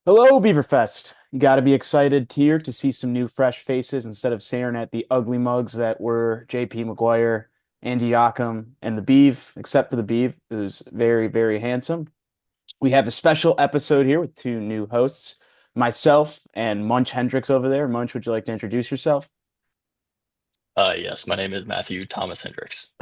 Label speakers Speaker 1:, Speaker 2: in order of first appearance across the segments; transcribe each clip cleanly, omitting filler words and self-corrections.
Speaker 1: Hello, Beaverfest. You got to be excited here to see some new fresh faces instead of staring at the ugly mugs that were JP McGuire, Andy Yacham, and the Beave, except for the Beave, who's very, very handsome. We have a special episode here with two new hosts, myself and Munch Hendricks over there. Munch, would you like to introduce yourself?
Speaker 2: Yes, my name is Matthew Thomas Hendricks.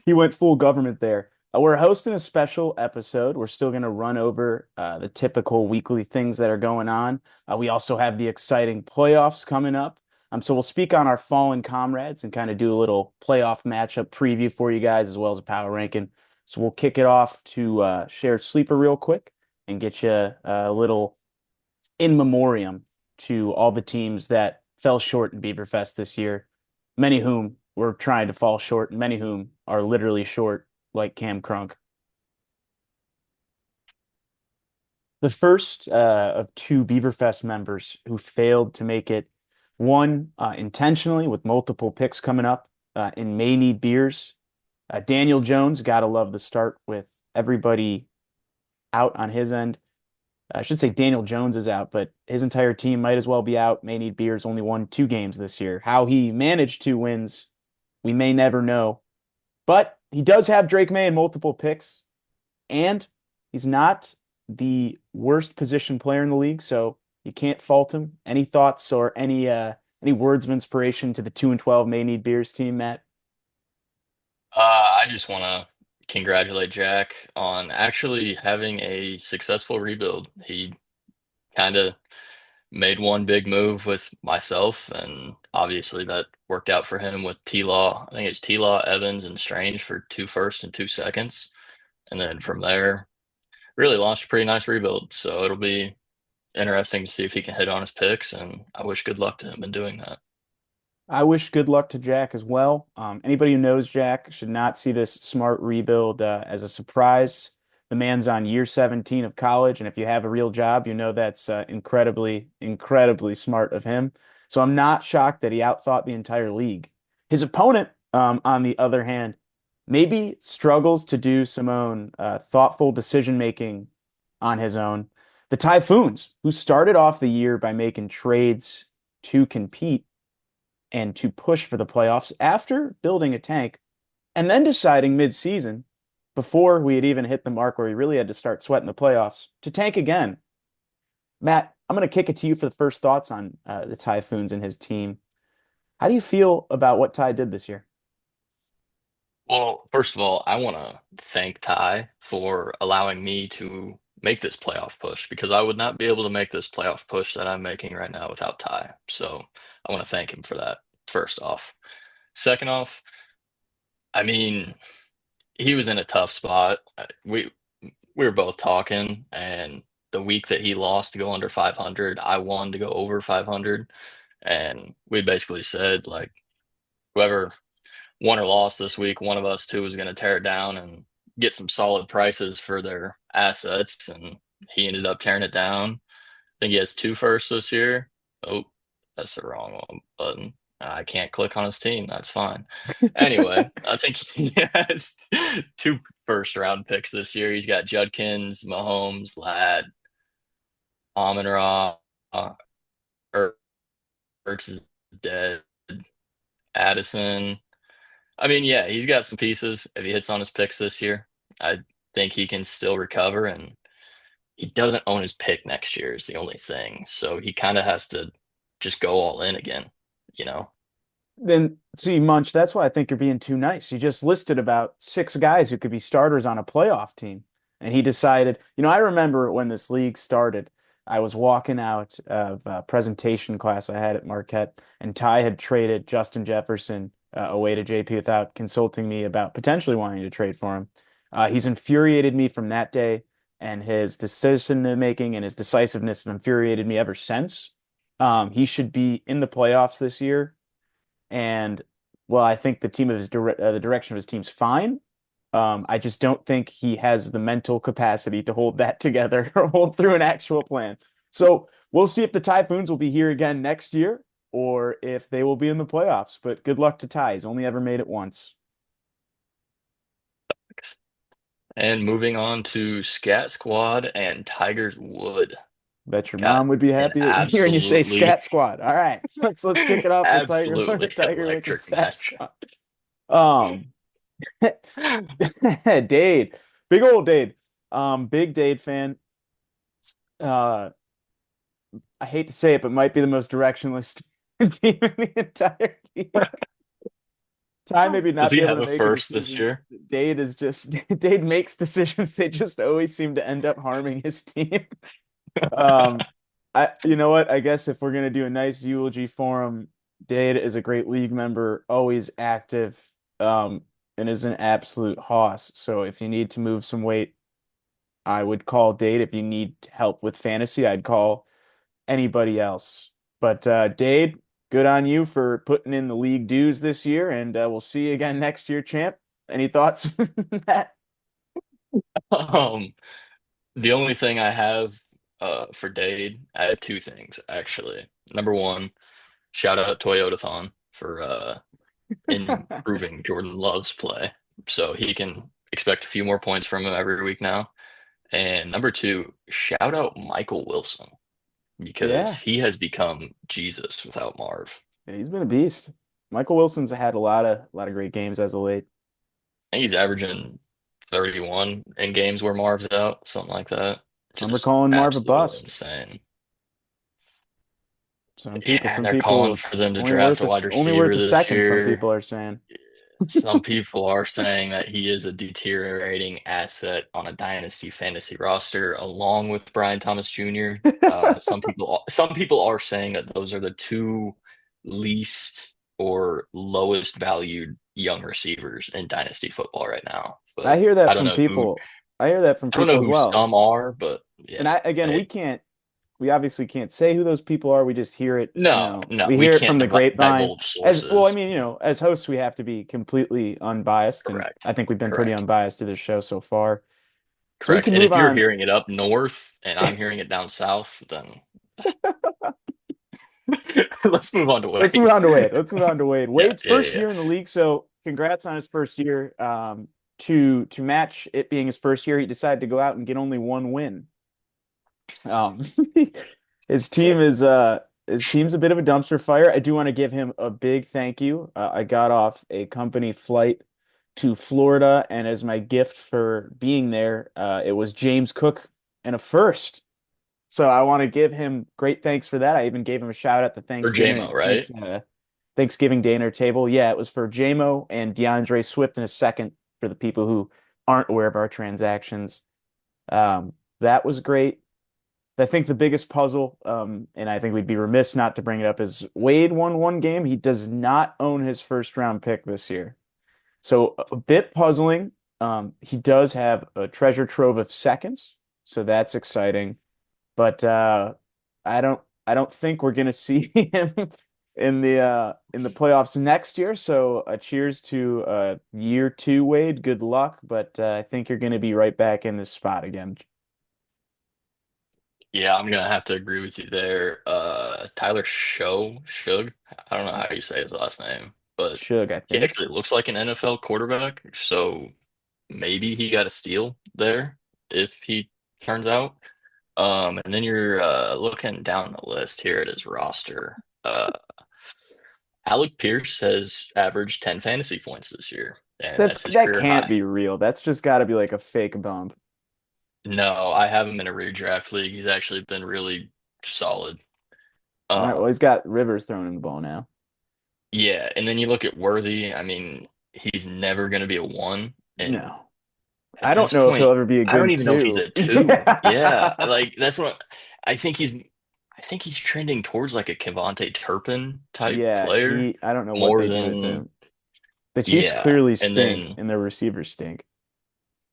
Speaker 1: He went full government there. We're hosting a special episode. We're still going to run over the typical weekly things that are going on. We also have the exciting playoffs coming up. So we'll speak on our fallen comrades and kind of do a little playoff matchup preview for you guys as well as a power ranking. So we'll kick it off to share sleeper real quick and get you a little in memoriam to all the teams that fell short in Beaverfest this year, many whom were trying to fall short, and many whom are literally short, like Cam Crunk. The first of two Beaverfest members who failed to make it, one intentionally with multiple picks coming up in May Need Beers. Daniel Jones, gotta love the start with everybody out on his end. I should say Daniel Jones is out, but his entire team might as well be out. May Need Beers only won 2 games this year. How he managed 2 wins, we may never know. But he does have Drake May in multiple picks, and he's not the worst position player in the league, so you can't fault him. Any thoughts or any words of inspiration to the 2-12 May Need Beers team, Matt?
Speaker 2: I just want to congratulate Jack on actually having a successful rebuild. He kind of made one big move with myself, and obviously that worked out for him with T-Law. I think it's T-Law, Evans, and Strange for two first and 2 seconds. And then from there, really launched a pretty nice rebuild. So it'll be interesting to see if he can hit on his picks, and I wish good luck to him in doing that.
Speaker 1: I wish good luck to Jack as well. Anybody who knows Jack should not see this smart rebuild as a surprise. The man's on year 17 of college, and if you have a real job, you know that's incredibly, incredibly smart of him. So I'm not shocked that he outthought the entire league. His opponent, on the other hand, maybe struggles to do some own thoughtful decision making on his own. The Typhoons, who started off the year by making trades to compete and to push for the playoffs after building a tank and then deciding mid-season, before we had even hit the mark where we really had to start sweating the playoffs, to tank again. Matt, I'm going to kick it to you for the first thoughts on the Typhoons and his team. How do you feel about what Ty did this year?
Speaker 2: Well, first of all, I want to thank Ty for allowing me to make this playoff push because I would not be able to make this playoff push that I'm making right now without Ty. So I want to thank him for that, first off. Second off, I mean, he was in a tough spot. We were both talking, and the week that he lost to go under 500, I won to go over 500, and we basically said like whoever won or lost this week, one of us two was going to tear it down and get some solid prices for their assets. And he ended up tearing it down. I think he has two firsts this year. Oh, that's the wrong one button. I can't click on his team. That's fine. Anyway, I think he has two first round picks this year. He's got Judkins, Mahomes, Ladd, Amon Ra, Ertz is dead, Addison. I mean, yeah, he's got some pieces. If he hits on his picks this year, I think he can still recover. And he doesn't own his pick next year is the only thing. So he kind of has to just go all in again, you know?
Speaker 1: Then see, Munch, that's why I think you're being too nice. You just listed about 6 guys who could be starters on a playoff team. And he decided, I remember when this league started, I was walking out of a presentation class I had at Marquette, and Ty had traded Justin Jefferson away to JP without consulting me about potentially wanting to trade for him. He's infuriated me from that day, and his decision making and his decisiveness have infuriated me ever since. He should be in the playoffs this year and well, I think the direction of his team's fine. I just don't think he has the mental capacity to hold that together or hold through an actual plan. So we'll see if the Typhoons will be here again next year or if they will be in the playoffs. But good luck to Ty. He's only ever made it once.
Speaker 2: And moving on to Scat Squad and Tigers Wood.
Speaker 1: Bet your
Speaker 2: Got
Speaker 1: mom would be
Speaker 2: an
Speaker 1: happy hearing you say
Speaker 2: absolutely,
Speaker 1: Scat Squad. All right, let's kick it off with
Speaker 2: absolutely
Speaker 1: Tiger Lick and
Speaker 2: electric
Speaker 1: Scat
Speaker 2: match.
Speaker 1: Squad. Um, Dade, big old Dade, big Dade fan. Uh, I hate to say it, but might be the most directionless team in the entire league. Ty maybe
Speaker 2: Does
Speaker 1: not
Speaker 2: he
Speaker 1: be able
Speaker 2: have
Speaker 1: to
Speaker 2: a
Speaker 1: make a
Speaker 2: first this
Speaker 1: decision.
Speaker 2: year?
Speaker 1: Dade is just Dade makes decisions. They just always seem to end up harming his team. Um, you know what? I guess if we're gonna do a nice eulogy for him, Dade is a great league member, always active, and is an absolute hoss. So if you need to move some weight, I would call Dade. If you need help with fantasy, I'd call anybody else. But Dade, good on you for putting in the league dues this year, and we'll see you again next year, champ. Any thoughts on that?
Speaker 2: Um, the only thing I have for Dade, I have two things actually. Number one, shout out Toyotathon for improving Jordan Love's play. So he can expect a few more points from him every week now. And number two, shout out Michael Wilson because
Speaker 1: Yeah,
Speaker 2: he has become Jesus without Marv.
Speaker 1: yeah, he's been a beast. Michael Wilson's had a lot of great games as of late.
Speaker 2: I think he's averaging 31 in games where Marv's out, something like that.
Speaker 1: Some are
Speaker 2: Just
Speaker 1: calling Marv a
Speaker 2: absolutely
Speaker 1: bust.
Speaker 2: insane.
Speaker 1: Some people,
Speaker 2: Yeah,
Speaker 1: some
Speaker 2: they're calling
Speaker 1: people
Speaker 2: for them to
Speaker 1: only
Speaker 2: draft
Speaker 1: worth
Speaker 2: a wide
Speaker 1: only worth
Speaker 2: receiver
Speaker 1: a
Speaker 2: this
Speaker 1: second. Some
Speaker 2: year.
Speaker 1: people are saying.
Speaker 2: Some people are saying that he is a deteriorating asset on a dynasty fantasy roster, along with Brian Thomas Jr. Some people are saying that those are the two least or lowest valued young receivers in dynasty football right now.
Speaker 1: I
Speaker 2: But
Speaker 1: hear that
Speaker 2: I don't
Speaker 1: from
Speaker 2: know who
Speaker 1: people. I hear that from
Speaker 2: I don't know
Speaker 1: people as
Speaker 2: who
Speaker 1: well.
Speaker 2: some are, but
Speaker 1: And
Speaker 2: yeah.
Speaker 1: I again,
Speaker 2: It,
Speaker 1: we obviously can't say who those people are. We just hear it,
Speaker 2: no, no,
Speaker 1: we
Speaker 2: we
Speaker 1: hear it from
Speaker 2: can't
Speaker 1: the grapevine.
Speaker 2: divulge
Speaker 1: As well, I
Speaker 2: sources.
Speaker 1: mean, as hosts, we have to be completely unbiased, and
Speaker 2: Correct.
Speaker 1: I think we've been pretty
Speaker 2: Correct.
Speaker 1: unbiased through this show so far. So we
Speaker 2: Correct.
Speaker 1: can
Speaker 2: And
Speaker 1: move
Speaker 2: if you're
Speaker 1: on.
Speaker 2: hearing it up north and I'm hearing it down south, then let's move on to
Speaker 1: Let's move
Speaker 2: Wade.
Speaker 1: on to Wade. Let's move on to Wade.
Speaker 2: Yeah,
Speaker 1: Wade's
Speaker 2: yeah,
Speaker 1: first
Speaker 2: yeah.
Speaker 1: year in the league, so congrats on his first year. To match it being his first year, he decided to go out and get only one win. Um, his team is his team's a bit of a dumpster fire. I do want to give him a big thank you. I got off a company flight to Florida, and as my gift for being there, it was James Cook and a first. So I want to give him great thanks for that. I even gave him a shout at the
Speaker 2: For JMO, right?
Speaker 1: Thanksgiving dinner table. Yeah, it was for JMO and DeAndre Swift in a second for the people who aren't aware of our transactions. That was great. I think the biggest puzzle, and I think we'd be remiss not to bring it up, is Wade won one game. He does not own his first round pick this year. So a bit puzzling. He does have a treasure trove of seconds, so that's exciting. But I don't think we're gonna see him in the playoffs next year. So cheers to year two, Wade. Good luck, but I think you're gonna be right back in this spot again.
Speaker 2: Yeah, I'm gonna have to agree with you there. Tyler Shug, I don't know how you say his last name, but
Speaker 1: Shug, I
Speaker 2: he
Speaker 1: think.
Speaker 2: actually looks like an NFL quarterback, so maybe he got a steal there if he turns out. And then you're looking down the list here at his roster. Alec Pierce has averaged 10 fantasy points this year, and that's his
Speaker 1: That
Speaker 2: career
Speaker 1: can't
Speaker 2: high.
Speaker 1: be real. That's just got to be like a fake bump.
Speaker 2: No, I have him in a redraft league. He's actually been really solid.
Speaker 1: All right,
Speaker 2: Um,
Speaker 1: well, he's got Rivers throwing in the ball now.
Speaker 2: yeah, and then you look at Worthy. I mean, he's never going to be a one, and
Speaker 1: No,
Speaker 2: at
Speaker 1: I don't
Speaker 2: this
Speaker 1: know if he'll
Speaker 2: point,
Speaker 1: ever be a
Speaker 2: I don't
Speaker 1: good
Speaker 2: even know if he's
Speaker 1: two.
Speaker 2: a two. Yeah,
Speaker 1: Yeah.
Speaker 2: like that's what I think he's. I think he's trending towards like a Kevontae Turpin type
Speaker 1: Yeah,
Speaker 2: player
Speaker 1: I don't know what
Speaker 2: more
Speaker 1: they do with
Speaker 2: than
Speaker 1: him. The Chiefs
Speaker 2: yeah,
Speaker 1: clearly
Speaker 2: and
Speaker 1: stink,
Speaker 2: then
Speaker 1: and their receivers stink.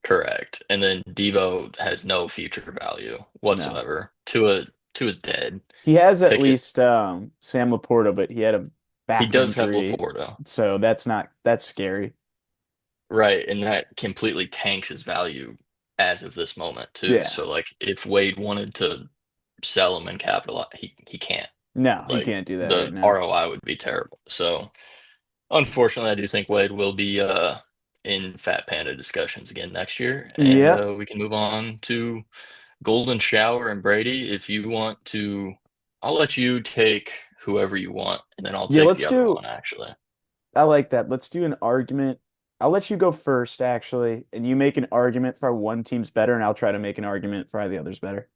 Speaker 2: correct, and then Debo has no future value
Speaker 1: No.
Speaker 2: whatsoever. Tua's dead.
Speaker 1: He has at
Speaker 2: Pickett,
Speaker 1: least Sam Laporta, but he had a
Speaker 2: he
Speaker 1: back
Speaker 2: does have
Speaker 1: injury,
Speaker 2: Laporta,
Speaker 1: so that's scary.
Speaker 2: right, and that completely tanks his value as of this moment too.
Speaker 1: Yeah.
Speaker 2: So like, if Wade wanted to sell him and capitalize, he can't.
Speaker 1: No, he
Speaker 2: Like
Speaker 1: can't do that right
Speaker 2: the
Speaker 1: now.
Speaker 2: ROI would be terrible. So unfortunately, I do think Wade will be in Fat Panda discussions again next year, and
Speaker 1: Yep.
Speaker 2: we can move on to Golden Shower and Brady. If you want to, I'll let you take whoever you want, and then I'll
Speaker 1: Yeah,
Speaker 2: take
Speaker 1: let's
Speaker 2: the other
Speaker 1: do
Speaker 2: one, actually.
Speaker 1: I like that. Let's do an argument. I'll let you go first, actually, and you make an argument for one team's better, and I'll try to make an argument for why the other's better.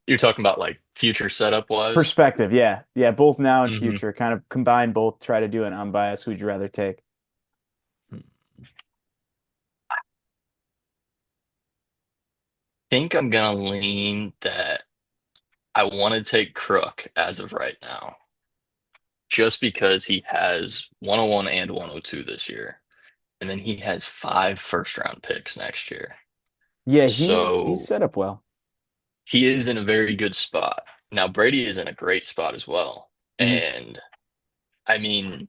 Speaker 2: You're talking about like future setup wise.
Speaker 1: Perspective, yeah. Yeah, both now and
Speaker 2: hmm
Speaker 1: future. Kind of combine both, try to do an unbiased. Who'd you rather take?
Speaker 2: think I'm gonna lean that I want to take Crook as of right now, just because he has 101 and 102 this year, and then he has five first round picks next year.
Speaker 1: Yeah, he's
Speaker 2: So
Speaker 1: set up well.
Speaker 2: he is in a very good spot. Now Brady is in a great spot as well.
Speaker 1: Hmm.
Speaker 2: And I mean,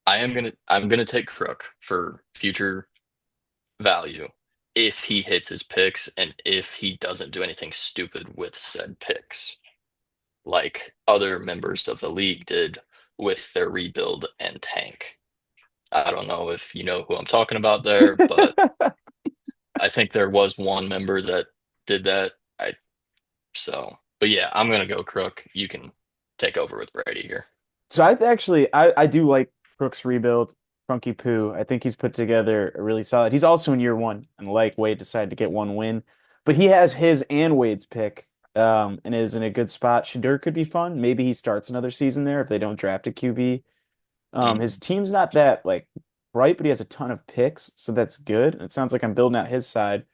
Speaker 2: I'm gonna take Crook for future value if he hits his picks and if he doesn't do anything stupid with said picks, like other members of the league did with their rebuild and tank. I don't know if you know who I'm talking about there, but I think there was one member that did that. But yeah, I'm gonna go Crook. You can take over with Brady here.
Speaker 1: So I do like Brooks' rebuild. Funky Poo. I think he's put together a really solid. He's also in year one, and like Wade decided to get one win, but he has his and Wade's pick, and is in a good spot. Shadur could be fun. Maybe he starts another season there if they don't draft a QB. His
Speaker 2: Mm.
Speaker 1: team's not that like bright, but he has a ton of picks, so that's good. It sounds like I'm building out his side.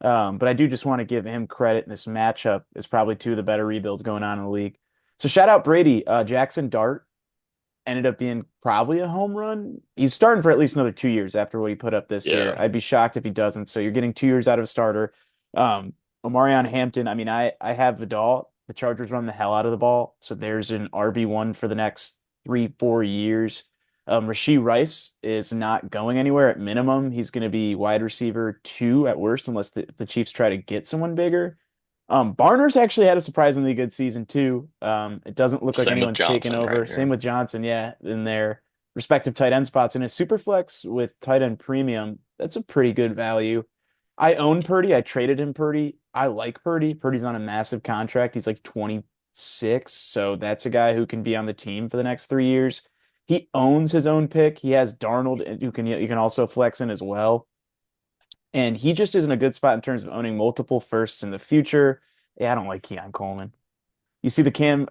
Speaker 1: But I do just want to give him credit. This matchup is probably two of the better rebuilds going on in the league. So shout out Brady. Jackson Dart ended up being probably a home run. He's starting for at least another 2 years after what he put up this year.
Speaker 2: Yeah,
Speaker 1: I'd be shocked if he doesn't. So you're getting 2 years out of a starter. Omarion Hampton, I mean, I have Vidal. The Chargers run the hell out of the ball. So there's an RB1 for the next 3, 4 years. Rashee Rice is not going anywhere at minimum. He's going to be wide receiver two at worst, unless the Chiefs try to get someone bigger. Barner's actually had a surprisingly good season too. It doesn't look like
Speaker 2: same with
Speaker 1: anyone's taken
Speaker 2: Johnson
Speaker 1: over.
Speaker 2: right
Speaker 1: Same
Speaker 2: here.
Speaker 1: with Johnson, yeah, in their respective tight end spots. In a super flex with tight end premium, that's a pretty good value. I own Purdy. I traded him Purdy. I like Purdy. Purdy's on a massive contract. He's like 26, so that's a guy who can be on the team for the next 3 years. He owns his own pick. He has Darnold, who can you can also flex in as well. And he just is in a good spot in terms of owning multiple firsts in the future. Yeah, I don't like Keon Coleman. You see the
Speaker 2: It's
Speaker 1: Cam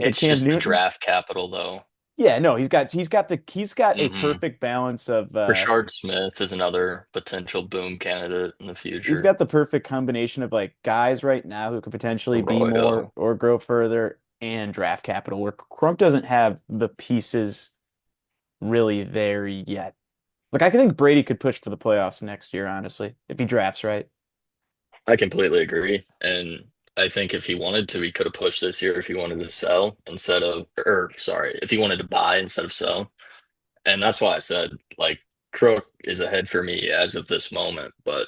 Speaker 2: just the
Speaker 1: Newton?
Speaker 2: draft capital, though.
Speaker 1: Yeah, no, he's got a
Speaker 2: hmm
Speaker 1: perfect balance of
Speaker 2: Rashard Smith is another potential boom candidate in the
Speaker 1: he's
Speaker 2: future.
Speaker 1: got the perfect combination of like guys right now who could potentially be more
Speaker 2: Arroyo.
Speaker 1: or grow further and draft capital where Crunk doesn't have the pieces really there yet. Like I think Brady could push for the playoffs next year, honestly, if he drafts right.
Speaker 2: I completely agree. And I think if he wanted to, he could have pushed this year if he wanted to sell instead of, or sorry, if he wanted to buy instead of sell. And that's why I said, like, Crook is ahead for me as of this moment, but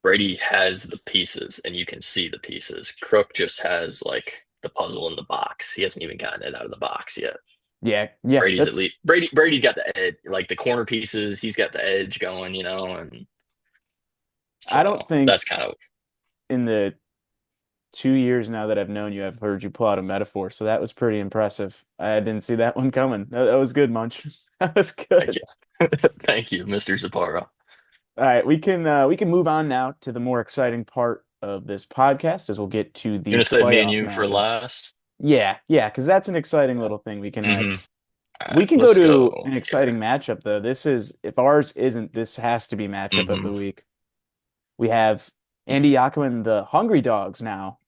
Speaker 2: Brady has the pieces and you can see the pieces. Crook just has like the puzzle in the box. He hasn't even gotten it out of the box yet.
Speaker 1: Yeah, yeah,
Speaker 2: Brady's at
Speaker 1: that's
Speaker 2: least Brady's got the edge, like the corner pieces, he's got the edge going, and
Speaker 1: I don't
Speaker 2: so
Speaker 1: think
Speaker 2: that's kind of
Speaker 1: in the 2 years now that I've known you, I've heard you pull out a metaphor. So that was pretty impressive. I didn't see that one coming. That was good, Munch. That was
Speaker 2: thank
Speaker 1: good.
Speaker 2: you. Thank you, Mr. Zapara.
Speaker 1: All right, we can move on now to the more exciting part of this podcast as we'll get to
Speaker 2: You're
Speaker 1: the
Speaker 2: gonna say me and
Speaker 1: playoff
Speaker 2: you for
Speaker 1: matchups.
Speaker 2: last?
Speaker 1: Yeah, yeah, because that's an exciting little thing we can add.
Speaker 2: Mm-hmm. All
Speaker 1: We
Speaker 2: right,
Speaker 1: can go
Speaker 2: let's
Speaker 1: to
Speaker 2: go
Speaker 1: an
Speaker 2: here.
Speaker 1: exciting matchup though. This is if ours isn't, this has to be matchup of
Speaker 2: Mm-hmm.
Speaker 1: the week. We have Andy Yakum and the Hungry Dogs now.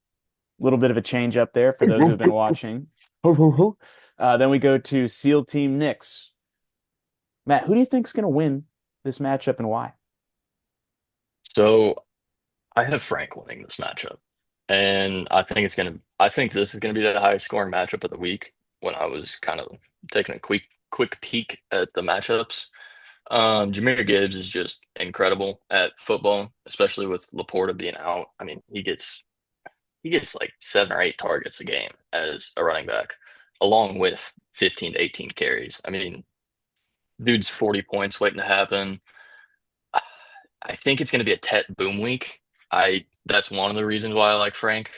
Speaker 1: A little bit of a change up there for those who have been watching. Then we go to SEAL Team Knicks. Matt, who do you think's going to win this matchup and why?
Speaker 2: So I have Frank winning this matchup, and I think this is gonna be the highest scoring matchup of the week. When I was kind of taking a quick peek at the matchups, Jameer Gibbs is just incredible at football, especially with Laporta being out. I mean, he gets like 7 or 8 targets a game as a running back, along with 15 to 18 carries. I mean, dude's 40 points waiting to happen. I think it's going to be a Tet boom week. I That's one of the reasons why I like Frank.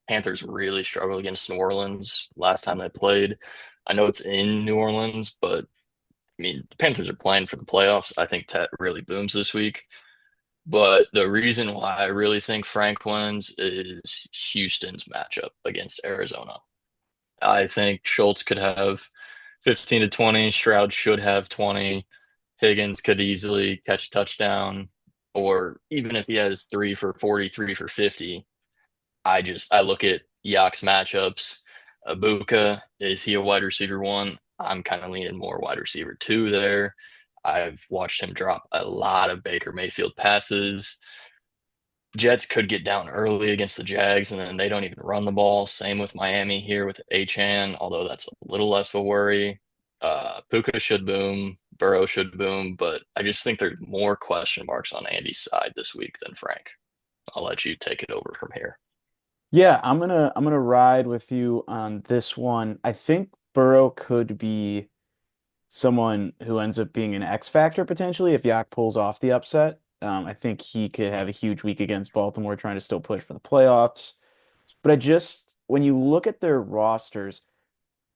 Speaker 2: Panthers really struggled against New Orleans last time they played. I know it's in New Orleans, but I mean, the Panthers are playing for the playoffs. I think Tet really booms this week. But the reason why I really think Frank wins is Houston's matchup against Arizona. I think Schultz could have 15 to 20. Stroud should have 20. Higgins could easily catch a touchdown. Or even if he has 3 for 40, 3 for 50, I look at Yak's matchups. Abuka, is he a wide receiver one? I'm kind of leaning more wide receiver two there. I've watched him drop a lot of Baker Mayfield passes. Jets could get down early against the Jags, and then they don't even run the ball. Same with Miami here with Achan, although that's a little less of a worry. Puka should boom, Burrow should boom, but I just think there's more question marks on Andy's side this week than Frank. I'll let you take it over from here.
Speaker 1: Yeah, I'm gonna ride with you on this one. I think Burrow could be someone who ends up being an X factor potentially if Yak pulls off the upset. I think he could have a huge week against Baltimore, trying to still push for the playoffs. But when you look at their rosters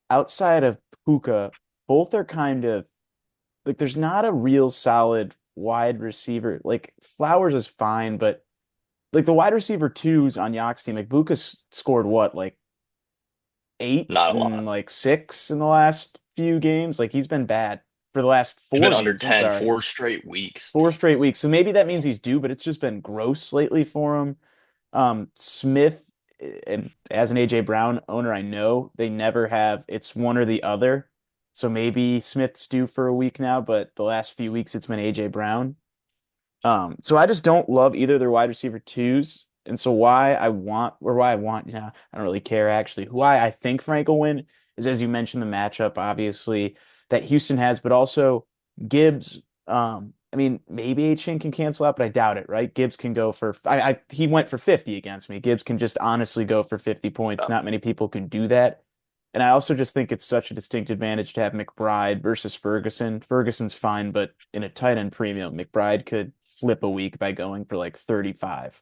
Speaker 1: outside of Puka, both are kind of like there's not a real solid wide receiver. Like Flowers is fine, but like the wide receiver twos on Yak's team, like Buka's scored what, like eight
Speaker 2: Not a
Speaker 1: and
Speaker 2: lot.
Speaker 1: like six in the last few games. Like he's been bad for the last
Speaker 2: He's been
Speaker 1: four
Speaker 2: under
Speaker 1: games. I'm
Speaker 2: 10,
Speaker 1: sorry.
Speaker 2: 4 straight weeks.
Speaker 1: 4 straight weeks. So maybe that means he's due, but it's just been gross lately for him. Smith, and as an AJ Brown owner, I know they never have, it's one or the other. So maybe Smith's due for a week now, but the last few weeks it's been AJ Brown. So I just don't love either of their wide receiver twos. And so I don't really care actually. Why I think Frank will win is, as you mentioned, the matchup, obviously, that Houston has, but also Gibbs. I mean, maybe Achin can cancel out, but I doubt it, right? Gibbs can go for, he went for 50 against me. Gibbs can just honestly go for 50 points.
Speaker 2: Uh,
Speaker 1: Not many people can do that. And I also just think it's such a distinct advantage to have McBride versus Ferguson. Ferguson's fine, but in a tight end premium, McBride could flip a week by going for like 35.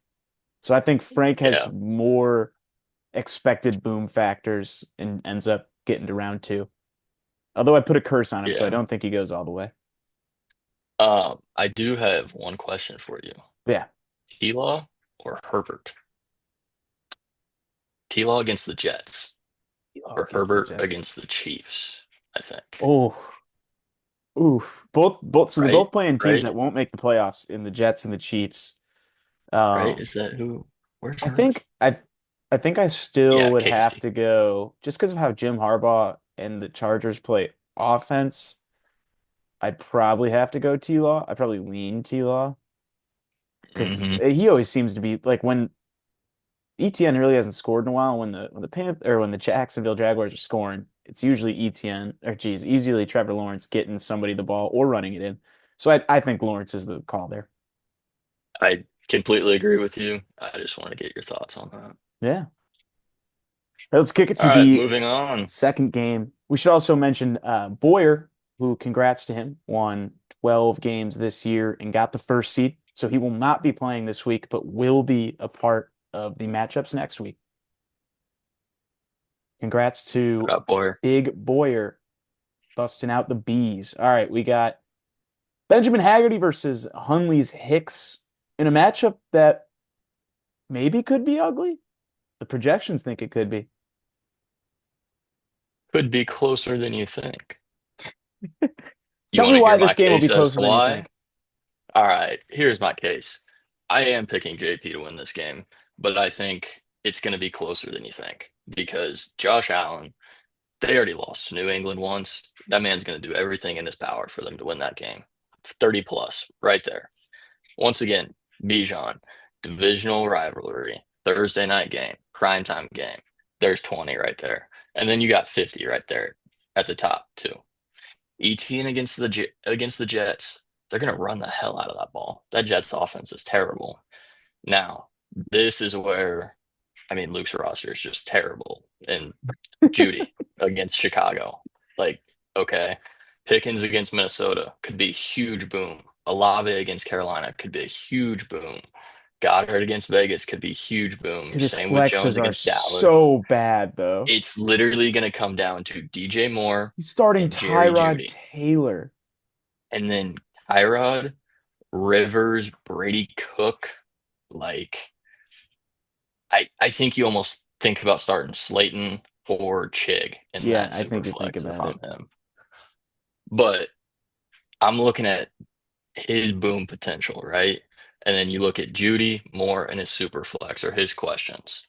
Speaker 1: So I think Frank has
Speaker 2: yeah,
Speaker 1: more expected boom factors and ends up getting to round two. Although I put a curse on him, so I
Speaker 2: yeah.
Speaker 1: don't think he goes all the way.
Speaker 2: I do have one question for you.
Speaker 1: Yeah.
Speaker 2: T-Law or Herbert? T-Law against the Jets
Speaker 1: Oh,
Speaker 2: or
Speaker 1: against the
Speaker 2: Herbert
Speaker 1: Jets.
Speaker 2: against the Chiefs, I think.
Speaker 1: Oh, ooh. So they're
Speaker 2: Right?
Speaker 1: both playing teams
Speaker 2: Right?
Speaker 1: that won't make the playoffs in the Jets and the Chiefs.
Speaker 2: Right?
Speaker 1: Um,
Speaker 2: Is that who? Where's
Speaker 1: I
Speaker 2: Herbert?
Speaker 1: think I I think I still
Speaker 2: Yeah,
Speaker 1: would have
Speaker 2: Casey.
Speaker 1: to go just because of how Jim Harbaugh and the Chargers play offense. I'd probably have to go T-Law. I'd probably lean T-Law because
Speaker 2: Hmm.
Speaker 1: he always seems to be like when ETN really hasn't scored in a while. When the Jacksonville Jaguars are scoring, it's usually ETN or geez, usually Trevor Lawrence getting somebody the ball or running it in. So I think Lawrence is the call there.
Speaker 2: I completely agree with you. I just want to get your thoughts on that.
Speaker 1: Yeah. Let's kick it
Speaker 2: All
Speaker 1: to
Speaker 2: right,
Speaker 1: the
Speaker 2: moving on.
Speaker 1: second game. We should also mention Boyer, who, congrats to him, won 12 games this year and got the first seed. So he will not be playing this week, but will be a part of the matchups next week. Congrats
Speaker 2: What
Speaker 1: to
Speaker 2: up, Boyer?
Speaker 1: Big Boyer busting out the bees. All right, we got Benjamin Haggerty versus Hunley's Hicks in a matchup that maybe could be ugly. The projections think it could be.
Speaker 2: Could be closer than you think. You
Speaker 1: Tell
Speaker 2: want
Speaker 1: me
Speaker 2: to
Speaker 1: why
Speaker 2: hear
Speaker 1: this
Speaker 2: my
Speaker 1: game will be
Speaker 2: case as
Speaker 1: closer
Speaker 2: to
Speaker 1: than you
Speaker 2: why?
Speaker 1: think.
Speaker 2: All right, here's my case. I am picking JP to win this game, but I think it's going to be closer than you think because Josh Allen, they already lost to New England once. That man's going to do everything in his power for them to win that game. 30 plus, right there. Once again, Bijan, divisional rivalry, Thursday night game, primetime game. There's 20 right there. And then you got 50 right there at the top, too. ETN against the Jets, they're going to run the hell out of that ball. That Jets offense is terrible. Now, this is where, I mean, Luke's roster is just terrible. And Judy against Chicago, like, okay. Pickens against Minnesota could be huge boom. Olave against Carolina could be a huge boom. Goddard against Vegas could be a huge boom.
Speaker 1: Dude, his
Speaker 2: Same with
Speaker 1: flexes
Speaker 2: Jones
Speaker 1: are
Speaker 2: against Dallas.
Speaker 1: so bad though.
Speaker 2: It's literally going to come down to DJ Moore
Speaker 1: He's starting
Speaker 2: and Jerry
Speaker 1: Tyrod
Speaker 2: Judy.
Speaker 1: Taylor.
Speaker 2: And then Tyrod, Rivers, Brady Cook. Like, I think you almost think about starting Slayton or Chig in
Speaker 1: Yeah,
Speaker 2: that
Speaker 1: I
Speaker 2: super
Speaker 1: think you think
Speaker 2: flex if
Speaker 1: about
Speaker 2: I'm
Speaker 1: it.
Speaker 2: him. But I'm looking at his boom potential, right? And then you look at Judy, Moore, and his super flex or his questions.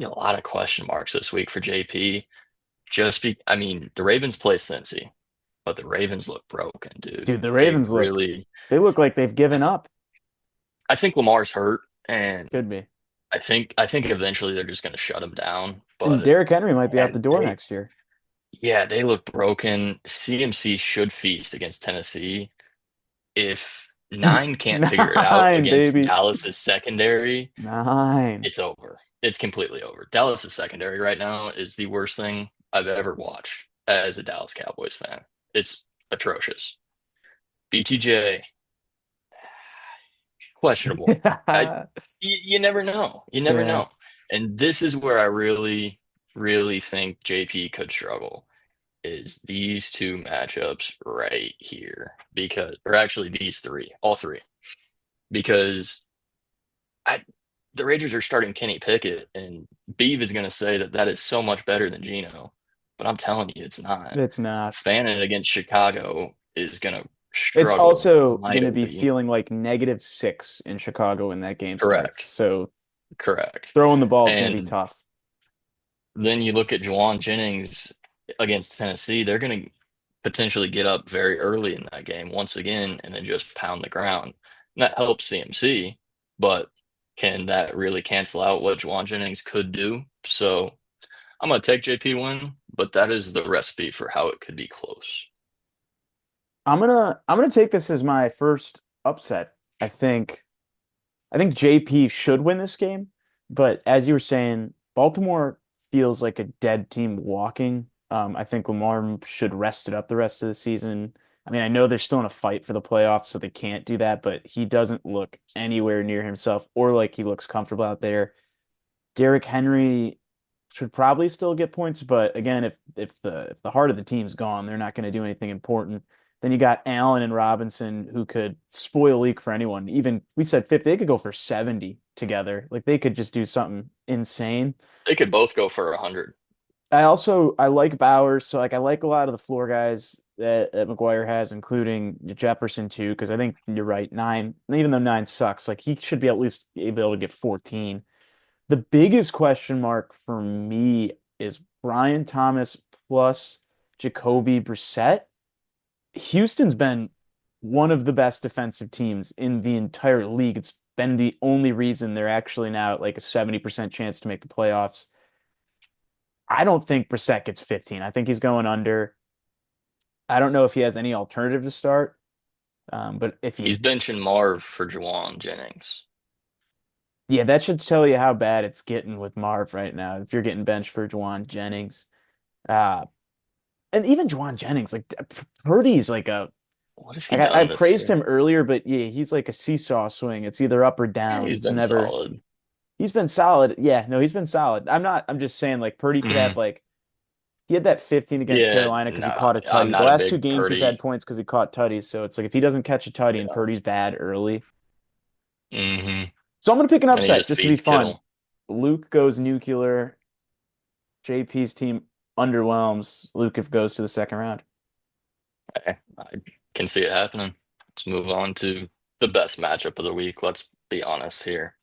Speaker 2: A lot of question marks this week for JP. I mean, the Ravens play Cincy, but the Ravens look broken, dude.
Speaker 1: Dude, the
Speaker 2: They
Speaker 1: Ravens
Speaker 2: really,
Speaker 1: they look like they've
Speaker 2: I,
Speaker 1: given
Speaker 2: th
Speaker 1: up.
Speaker 2: I think Lamar's hurt, and
Speaker 1: Could be.
Speaker 2: I think eventually they're just going to shut him down.
Speaker 1: And
Speaker 2: But
Speaker 1: Derrick Henry might be out the
Speaker 2: man,
Speaker 1: door next year.
Speaker 2: yeah, they look broken. CMC should feast against Tennessee. If nine can't figure it out
Speaker 1: Nine,
Speaker 2: against
Speaker 1: baby.
Speaker 2: Dallas's secondary,
Speaker 1: Nine.
Speaker 2: it's over. It's completely over. Dallas's secondary right now is the worst thing I've ever watched as a Dallas Cowboys fan. It's atrocious. BTJ, questionable. I, you never know. You never
Speaker 1: Yeah.
Speaker 2: know. And this is where I really, really think JP could struggle is these two matchups right here. Because, or actually these three, all three. Because I, the Raiders are starting Kenny Pickett, and Beave is going to say that that is so much better than Geno. But I'm telling you, it's not.
Speaker 1: It's not.
Speaker 2: Fanning against Chicago is going to
Speaker 1: It's
Speaker 2: struggle
Speaker 1: also going to be
Speaker 2: mightily.
Speaker 1: feeling like -6 in Chicago when that game starts.
Speaker 2: Correct.
Speaker 1: So
Speaker 2: Correct.
Speaker 1: throwing the ball is going to be
Speaker 2: And
Speaker 1: tough.
Speaker 2: then you look at Juwan Jennings against Tennessee, they're going to potentially get up very early in that game once again and then just pound the ground. And that helps CMC, but can that really cancel out what Juwan Jennings could do? So I'm going to take JP win, but that is the recipe for how it could be close.
Speaker 1: I'm gonna take this as my first upset. I think I think JP should win this game, but as you were saying, Baltimore feels like a dead team walking. I think Lamar should rest it up the rest of the season. I mean, I know they're still in a fight for the playoffs, so they can't do that, but he doesn't look anywhere near himself or like he looks comfortable out there. Derrick Henry should probably still get points, but again, if the heart of the team's gone, they're not going to do anything important. Then you got Allen and Robinson who could spoil leak for anyone. Even we said 50, they could go for 70 together. Like they could just do something insane.
Speaker 2: They could both go for 100.
Speaker 1: I like Bowers, so like I like a lot of the floor guys that McGuire has, including Jefferson too, because I think you're right. Nine, even though nine sucks, like he should be at least able to get 14. The biggest question mark for me is Brian Thomas plus Jacoby Brissett. Houston's been one of the best defensive teams in the entire league. It's been the only reason they're actually now at like a 70% chance to make the playoffs. I don't think Brissett gets 15. I think he's going under. I don't know if he has any alternative to start, but if
Speaker 2: He's
Speaker 1: he's,
Speaker 2: benching Marv for Juwan Jennings.
Speaker 1: yeah, that should tell you how bad it's getting with Marv right now. If you're getting benched for Juwan Jennings. Uh, and even Juwan Jennings, like Purdy's like a
Speaker 2: What has he
Speaker 1: like I
Speaker 2: done this
Speaker 1: praised
Speaker 2: year?
Speaker 1: him earlier, but yeah, he's like a seesaw swing. It's either up or
Speaker 2: Yeah,
Speaker 1: down.
Speaker 2: he's
Speaker 1: It's
Speaker 2: been
Speaker 1: never.
Speaker 2: solid.
Speaker 1: He's been solid. Yeah, no, he's been solid. I'm just saying like Purdy could have
Speaker 2: Mm,
Speaker 1: like he had that 15 against
Speaker 2: yeah,
Speaker 1: Carolina because he
Speaker 2: no,
Speaker 1: caught a
Speaker 2: I'm
Speaker 1: tutty. The
Speaker 2: not a
Speaker 1: last two
Speaker 2: big
Speaker 1: games he's had
Speaker 2: Purdy.
Speaker 1: points because he caught tutties. So it's like if he doesn't catch a tutty and
Speaker 2: Yeah.
Speaker 1: Purdy's bad early.
Speaker 2: Hmm.
Speaker 1: So I'm gonna pick an
Speaker 2: And he
Speaker 1: upset
Speaker 2: just
Speaker 1: just to be
Speaker 2: feeds
Speaker 1: fun.
Speaker 2: Kittle.
Speaker 1: Luke goes nuclear. JP's team underwhelms. Luke goes to the second round.
Speaker 2: I can see it happening. Let's move on to the best matchup of the week. Let's be honest here.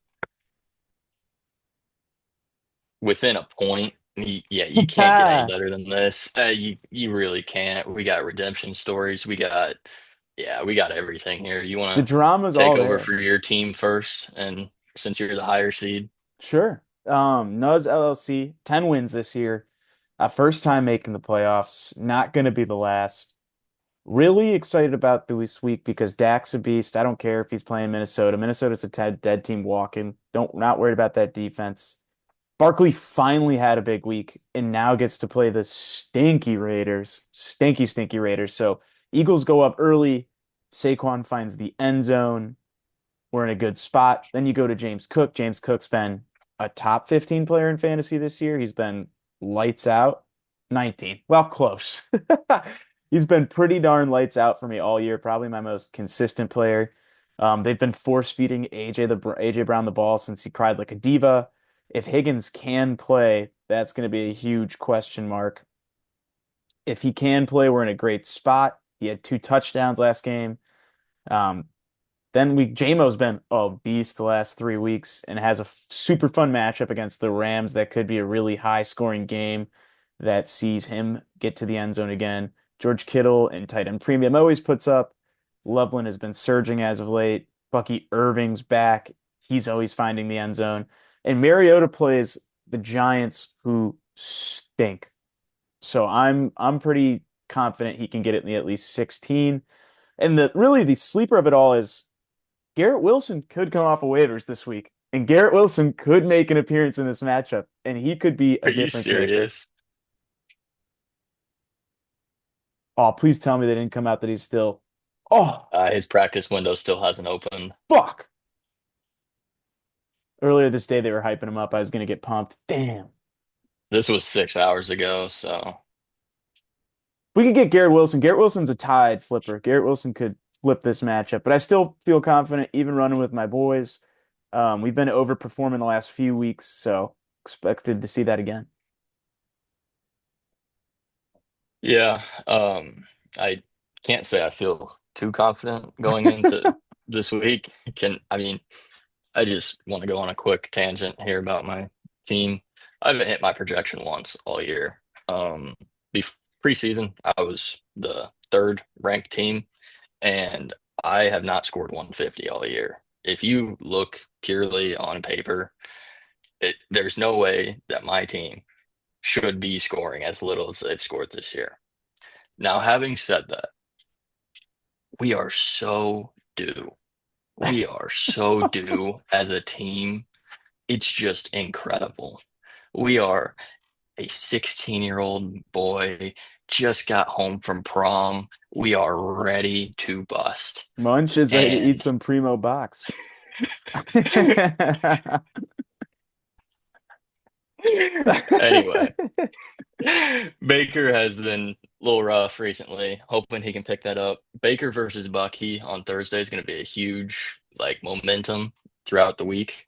Speaker 2: Within a point, yeah, you can't get any
Speaker 1: Ah,
Speaker 2: better than this. You really can't. We got redemption stories. We got everything here. You
Speaker 1: the
Speaker 2: want to
Speaker 1: drama's
Speaker 2: take
Speaker 1: all
Speaker 2: over
Speaker 1: there.
Speaker 2: for your team first, and since you're the higher seed,
Speaker 1: Sure. Nuz LLC, 10 wins this year. First time making the playoffs. Not going to be the last. Really excited about this week because Dak's a beast. I don't care if he's playing Minnesota. Minnesota's a dead team walking. Don't not worried about that defense. Barkley finally had a big week and now gets to play the stinky Raiders. Stinky, stinky Raiders. So Eagles go up early. Saquon finds the end zone. We're in a good spot. Then you go to James Cook. James Cook's been a top 15 player in fantasy this year. He's been lights out. 19. Well, close. He's been pretty darn lights out for me all year. Probably my most consistent player. They've been force feeding AJ Brown the ball since he cried like a diva. If Higgins can play, that's going to be a huge question mark. If he can play, we're in a great spot. He had 2 touchdowns last game. Um, then JMO's been a beast the last 3 weeks and has a super fun matchup against the Rams that could be a really high scoring game that sees him get to the end zone again. George Kittle and tight end premium always puts up. Loveland has been surging as of late. Bucky Irving's back. He's always finding the end zone. And Mariota plays the Giants who stink. So I'm pretty confident he can get it in the at least 16. And the sleeper of it all is Garrett Wilson could come off of waivers this week, and Garrett Wilson could make an appearance in this matchup, and he could be
Speaker 2: Are
Speaker 1: a
Speaker 2: you
Speaker 1: difference maker.
Speaker 2: serious?
Speaker 1: Oh, please tell me they didn't come out that he's still. Oh,
Speaker 2: His practice window still hasn't opened.
Speaker 1: fuck. Earlier this day, they were hyping him up. I was going to get pumped. Damn.
Speaker 2: This was 6 hours ago, so
Speaker 1: We could get Garrett Wilson. Garrett Wilson's a tide flipper. Garrett Wilson could flip this matchup, but I still feel confident even running with my boys. We've been overperforming the last few weeks, so expected to see that again.
Speaker 2: yeah. I can't say I feel too confident going into this week. I just want to go on a quick tangent here about my team. I haven't hit my projection once all year. Preseason, I was the third ranked team, and I have not scored 150 all year. If you look purely on paper, there's no way that my team should be scoring as little as they've scored this year. Now, having said that, we are so due. We are so due as a team. It's just incredible. We are a 16-year-old boy, just got home from prom. We are ready to bust.
Speaker 1: Munch is ready to eat
Speaker 2: And
Speaker 1: some primo box.
Speaker 2: anyway, Baker has been a little rough recently. Hoping he can pick that up. Baker versus Bucky on Thursday is going to be a huge momentum throughout the week.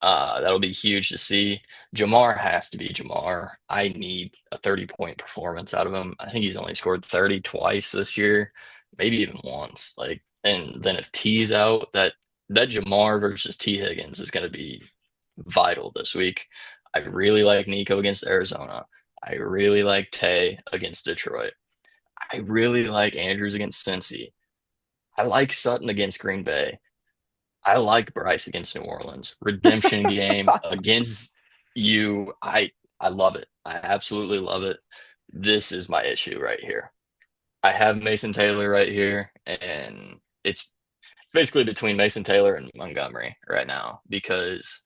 Speaker 2: That'll be huge to see. Jamar has to be Jamar. I need a 30-point performance out of him. I think he's only scored 30 twice this year, maybe even once. And then if T's out, that Jamar versus T Higgins is going to be vital this week. I really like Nico against Arizona. I really like Tay against Detroit. I really like Andrews against Cincy. I like Sutton against Green Bay. I like Bryce against New Orleans. Redemption game against you. I love it. I absolutely love it. This is my issue right here. I have Mason Taylor right here, and it's basically between Mason Taylor and Montgomery right now because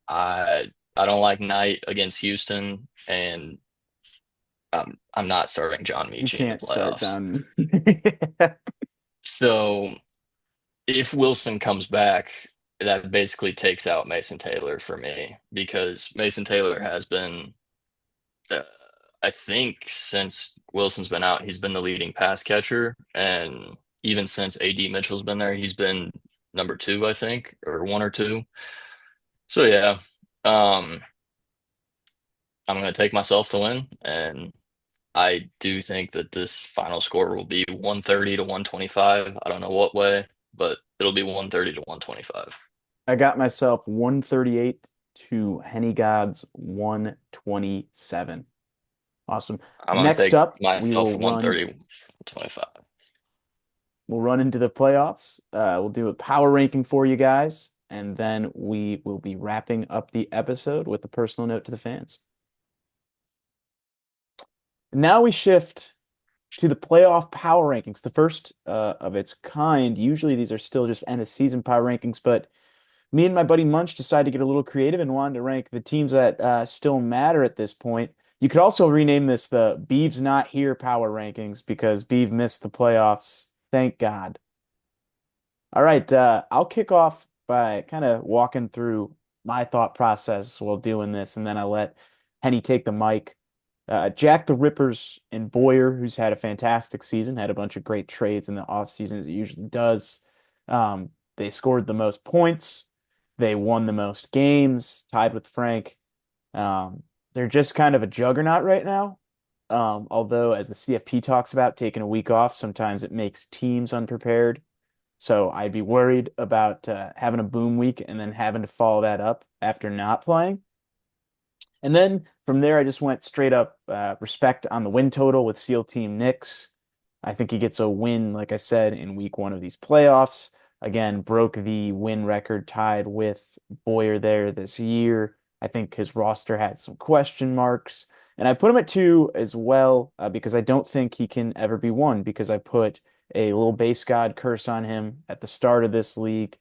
Speaker 2: I I don't like Knight against Houston, and I'm not starting John
Speaker 1: You
Speaker 2: Miechie in the
Speaker 1: can't start
Speaker 2: playoffs.
Speaker 1: John.
Speaker 2: So if Wilson comes back, that basically takes out Mason Taylor for me because Mason Taylor has been, uh, I think, since Wilson's been out, he's been the leading pass catcher, and even since AD Mitchell's been there, he's been number two, I think, or one or two. So yeah, um, I'm gonna take myself to win, and I do think that this final score will be 130 to 125. I don't know what way, but it'll be 130 to 125.
Speaker 1: I got myself 138 to Henny God's 127. Awesome.
Speaker 2: I'm gonna
Speaker 1: Next
Speaker 2: take
Speaker 1: up,
Speaker 2: myself 130 to 125.
Speaker 1: we'll run into the playoffs. We'll do a power ranking for you guys, and then we will be wrapping up the episode with a personal note to the fans. Now we shift to the playoff power rankings, the first of its kind. Usually these are still just end of season power rankings, but me and my buddy Munch decided to get a little creative and wanted to rank the teams that still matter at this point. You could also rename this the Beave's Not Here power rankings because Beave missed the playoffs. Thank God. All right, I'll kick off by kind of walking through my thought process while doing this, and then I'll let Henny take the mic. Jack the Rippers and Boyer, who's had a fantastic season, had a bunch of great trades in the offseason as it usually does. They scored the most points, they won the most games, tied with Frank. They're just kind of a juggernaut right now. Although, as the CFP talks about, taking a week off, sometimes it makes teams unprepared. So I'd be worried about having a boom week and then having to follow that up after not playing. And then from there, I just went straight up respect on the win total with SEAL Team Knicks. I think he gets a win, like I said, in week one of these playoffs. Again, broke the win record tied with Boyer there this year. I think his roster had some question marks. And I put him at two as well because I don't think he can ever be one because I put a little base god curse on him at the start of this league.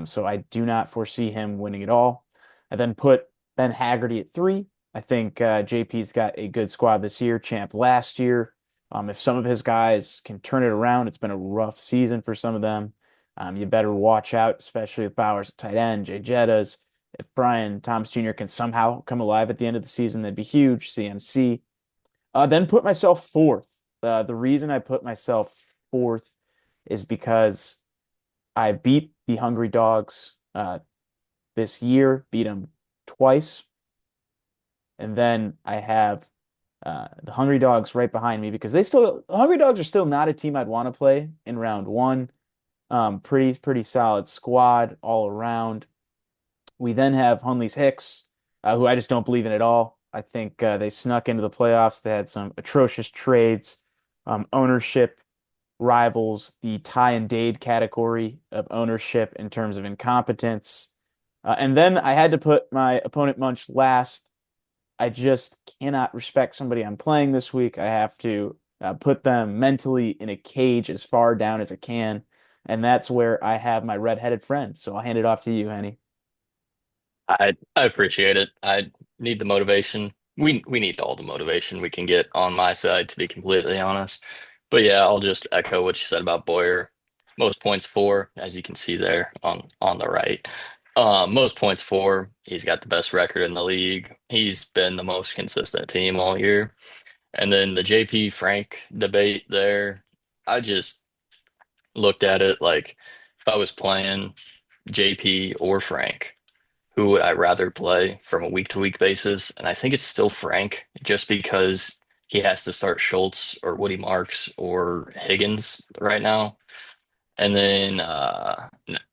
Speaker 1: So I do not foresee him winning it all. I then put Ben Haggerty at three. I think JP's got a good squad this year, champ last year. If some of his guys can turn it around, it's been a rough season for some of them. You better watch out, especially with Bowers at tight end, Jay Jettas. If Brian Thomas Jr. can somehow come alive at the end of the season, that'd be huge. CMC. Then put myself fourth. The reason I put myself fourth is because I beat the Hungry Dogs this year, beat them twice. And then I have the Hungry Dogs right behind me because the Hungry Dogs are still not a team I'd want to play in round one. Pretty solid squad all around. We then have Hunley's Hicks, who I just don't believe in at all. I think they snuck into the playoffs. They had some atrocious trades, ownership rivals the Ty and Dade category of ownership in terms of incompetence. And then I had to put my opponent Munch last. I just cannot respect somebody I'm playing this week. I have to put them mentally in a cage as far down as I can. And that's where I have my redheaded friend. So I'll hand it off to you, Henny.
Speaker 2: I appreciate it. I need the motivation. We need all the motivation we can get on my side, to be completely honest. But yeah, I'll just echo what you said about Boyer. Most points for, as you can see there on the right. Most points for. He's got the best record in the league. He's been the most consistent team all year. And then the JP Frank debate there, I just looked at it like if I was playing JP or Frank, who would I rather play from a week to week basis? And I think it's still Frank, just because he has to start Schultz or Woody Marks or Higgins right now. And then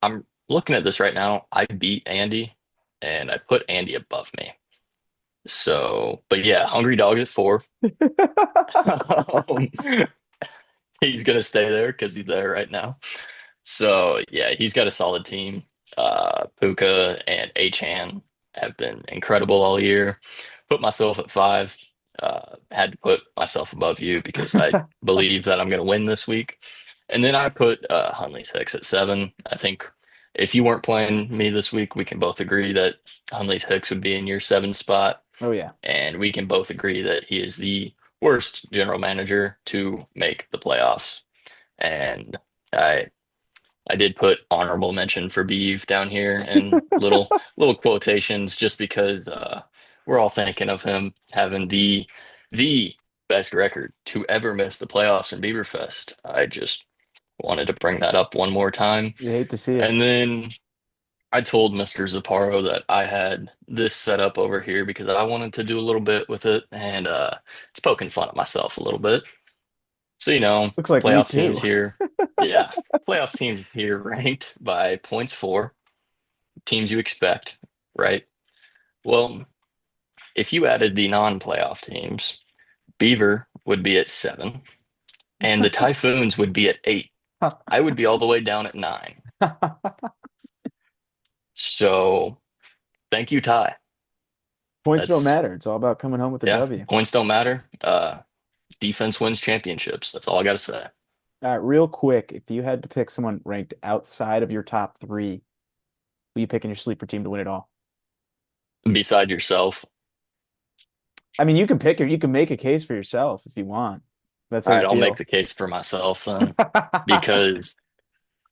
Speaker 2: I'm looking at this right now. I beat Andy and I put Andy above me. So, but yeah, Hungry Dog at four. Um, he's gonna stay there because he's there right now. So yeah, he's got a solid team. Puka and Achan have been incredible all year. Put myself at five. Had to put myself above you because I believe that I'm going to win this week. And then I put Hunley six at seven. I think if you weren't playing me this week, we can both agree that Hunley Hicks would be in your seven spot,
Speaker 1: Oh, yeah.
Speaker 2: and we can both agree that he is the worst general manager to make the playoffs. And I I did put honorable mention for Beave down here and little quotations just because we're all thinking of him having the best record to ever miss the playoffs in Beaverfest. I just wanted to bring that up one more time.
Speaker 1: You hate to see it.
Speaker 2: And then I told Mr. Zaparo that I had this set up over here because I wanted to do a little bit with it, and it's poking fun at myself a little bit. So,
Speaker 1: Looks like me
Speaker 2: playoff teams
Speaker 1: too.
Speaker 2: here. Yeah, playoff teams here ranked by points for teams you expect, right? Well, if you added the non-playoff teams, Beaver would be at seven, and the Typhoons would be at eight. I would be all the way down at nine. So, thank you, Ty.
Speaker 1: Points don't
Speaker 2: That's,
Speaker 1: matter. It's all about coming home with a
Speaker 2: yeah,
Speaker 1: W.
Speaker 2: points don't matter. Defense wins championships. That's all I got to say.
Speaker 1: Real quick, if you had to pick someone ranked outside of your top three, who you pick in your sleeper team to win it all?
Speaker 2: Beside yourself,
Speaker 1: I mean, you can make a case for yourself if you want. That's
Speaker 2: all
Speaker 1: how you
Speaker 2: right, I'll make
Speaker 1: feel.
Speaker 2: the case for myself then, because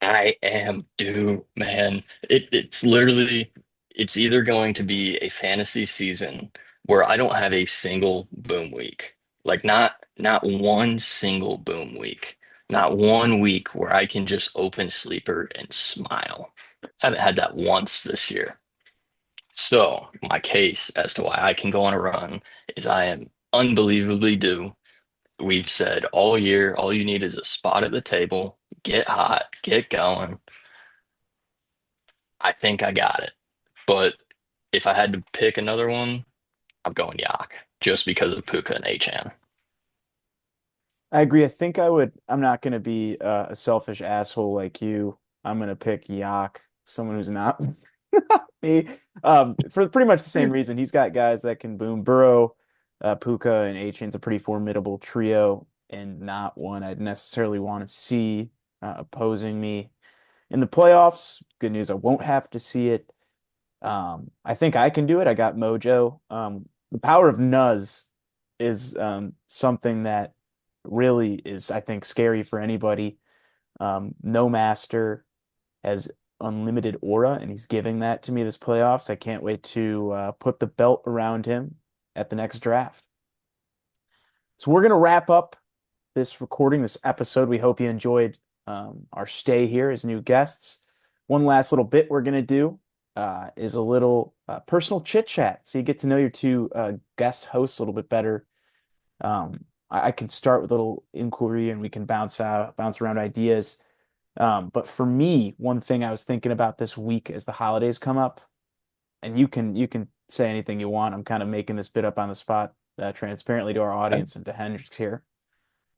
Speaker 2: I am due, man. It's literally it's either going to be a fantasy season where I don't have a single boom week. Like not one single boom week. Not one week where I can just open Sleeper and smile. Haven't had that once this year. So my case as to why I can go on a run is I am unbelievably due. We've said all year, all you need is a spot at the table, get hot, get going. I think I got it. But if I had to pick another one, I'm going Yak just because of Puka and Achan.
Speaker 1: I agree. I think I would. I'm not going to be a selfish asshole like you. I'm going to pick Yak, someone who's not me, for pretty much the same reason. He's got guys that can boom. Burrow, Puka, and Achan's a pretty formidable trio, and not one I'd necessarily want to see opposing me in the playoffs. Good news, I won't have to see it. I think I can do it. I got Mojo. The power of Nuz is something that really is, I think, scary for anybody. No master has unlimited aura, and he's giving that to me this playoffs. I can't wait to put the belt around him at the next draft. So we're gonna wrap up this recording, this episode. We hope you enjoyed our stay here as new guests. One last little bit we're gonna do is a little personal chit chat, so you get to know your two guest hosts a little bit better. I can start with a little inquiry, and we can bounce around ideas. But for me, one thing I was thinking about this week as the holidays come up, and you can say anything you want. I'm kind of making this bit up on the spot, transparently to our audience and to Hendrix here.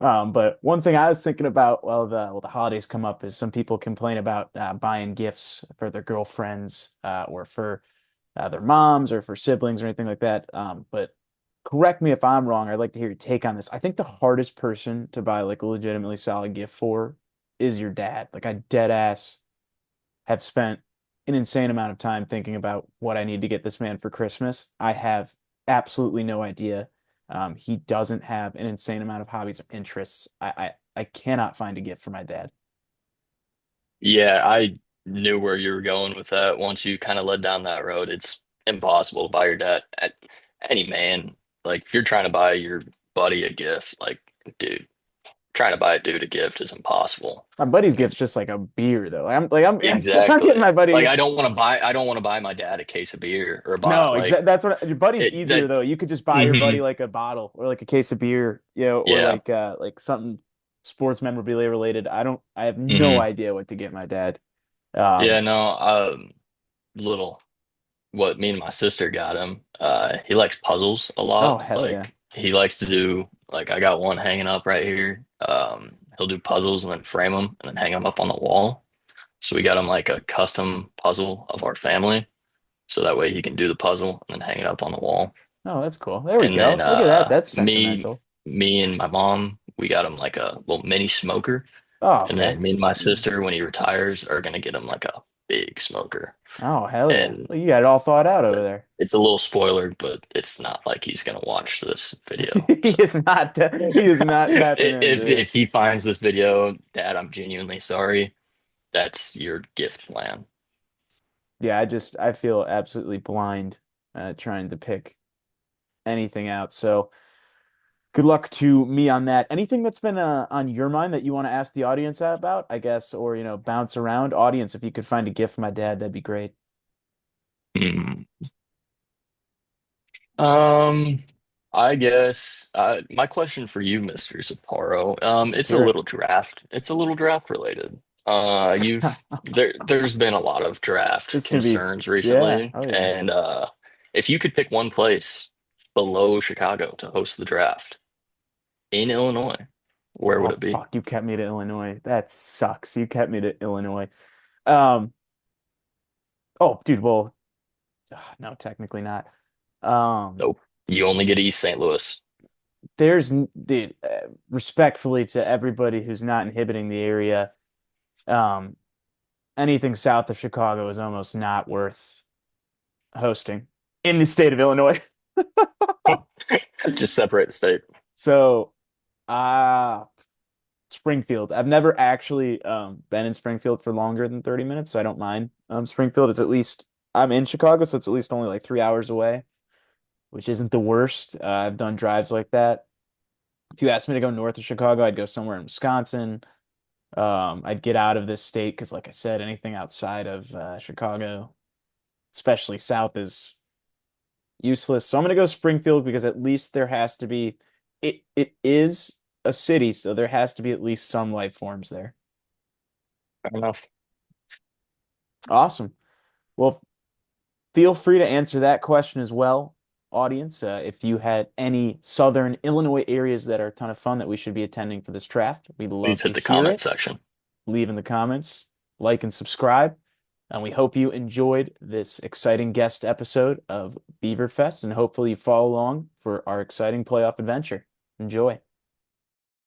Speaker 1: But one thing I was thinking about while the holidays come up is some people complain about buying gifts for their girlfriends or for their moms or for siblings or anything like that. But correct me if I'm wrong. I'd like to hear your take on this. I think the hardest person to buy like a legitimately solid gift for is your dad. Like I dead ass have spent an insane amount of time thinking about what I need to get this man for Christmas. I have absolutely no idea. He doesn't have an insane amount of hobbies or interests. I cannot find a gift for my dad.
Speaker 2: Yeah, I knew where you were going with that. Once you kind of led down that road, it's impossible to buy your dad any man. Like if you're trying to buy your buddy a gift, like dude, trying to buy a dude a gift is impossible.
Speaker 1: My buddy's
Speaker 2: I mean,
Speaker 1: gift's just like a beer though. I'm getting
Speaker 2: exactly.
Speaker 1: my buddy.
Speaker 2: Like I don't want to buy my dad a case of beer or buy
Speaker 1: No,
Speaker 2: like
Speaker 1: exactly. That's what your buddy's
Speaker 2: it
Speaker 1: easier
Speaker 2: that
Speaker 1: though. You could just buy your
Speaker 2: hmm
Speaker 1: buddy like a bottle or like a case of beer, or
Speaker 2: yeah.
Speaker 1: like something sports memorabilia related. I have no
Speaker 2: hmm
Speaker 1: idea what to get my dad.
Speaker 2: Yeah,
Speaker 1: Um,
Speaker 2: no, little what me and my sister got him. He likes puzzles a
Speaker 1: oh
Speaker 2: lot.
Speaker 1: hell yeah.
Speaker 2: Like he likes to do like I got one hanging up right here. He'll do puzzles and then frame them and then hang them up on the wall. So we got him like a custom puzzle of our family, so that way he can do the puzzle and then hang it up on the wall.
Speaker 1: Oh, that's cool. There we
Speaker 2: And then
Speaker 1: go. Look at that. That's
Speaker 2: me
Speaker 1: sentimental.
Speaker 2: me and my mom, we got him like a little mini smoker.
Speaker 1: Oh,
Speaker 2: And
Speaker 1: okay.
Speaker 2: then me and my sister, when he retires, are gonna get him like a big smoker.
Speaker 1: Oh, hell yeah.
Speaker 2: And
Speaker 1: Well, you got it all thought out over there.
Speaker 2: it's a little spoiler, but it's not like he's gonna watch this video.
Speaker 1: He
Speaker 2: So
Speaker 1: is not he is not tapping into
Speaker 2: if
Speaker 1: this.
Speaker 2: he finds this video, Dad, I'm genuinely sorry. That's your gift plan.
Speaker 1: Yeah, I feel absolutely blind trying to pick anything out. So good luck to me on that. Anything that's been on your mind that you want to ask the audience about, I guess, or bounce around. Audience, if you could find a gift for my dad, that'd be great.
Speaker 2: Hmm. Um, I guess my question for you, Mr. Sapporo,
Speaker 1: Let's hear it.
Speaker 2: it's a little draft related. There's been a lot of draft
Speaker 1: This can be,
Speaker 2: concerns
Speaker 1: yeah,
Speaker 2: recently,
Speaker 1: oh yeah.
Speaker 2: and if you could pick one place below Chicago to host the draft in Illinois, where would
Speaker 1: Oh
Speaker 2: it be?
Speaker 1: fuck, you kept me to Illinois. That sucks. You kept me to Illinois. Um, oh, dude, well, no, technically not. Um,
Speaker 2: Nope. You only get East St. Louis.
Speaker 1: dude, respectfully to everybody who's not inhibiting the area, um, anything south of Chicago is almost not worth hosting in the state of Illinois.
Speaker 2: Just separate the state.
Speaker 1: So, uh, Springfield. I've never actually been in Springfield for longer than 30 minutes, so I don't mind. Springfield is at least I'm in Chicago, so it's at least only like 3 hours away, which isn't the worst. I've done drives like that. If you asked me to go north of Chicago, I'd go somewhere in Wisconsin. I'd get out of this state because, like I said, anything outside of Chicago, especially south, is useless. So I'm gonna go Springfield because at least there has to be it is a city, so there has to be at least some life forms there.
Speaker 2: Fair enough.
Speaker 1: Awesome. Well, feel free to answer that question as well, audience. If you had any Southern Illinois areas that are a ton of fun that we should be attending for this draft, we'd
Speaker 2: Please
Speaker 1: love to
Speaker 2: hit the
Speaker 1: hear
Speaker 2: comment
Speaker 1: it.
Speaker 2: section.
Speaker 1: Leave in the comments, like and subscribe. And we hope you enjoyed this exciting guest episode of Beaver Fest, and hopefully you follow along for our exciting playoff adventure. Enjoy.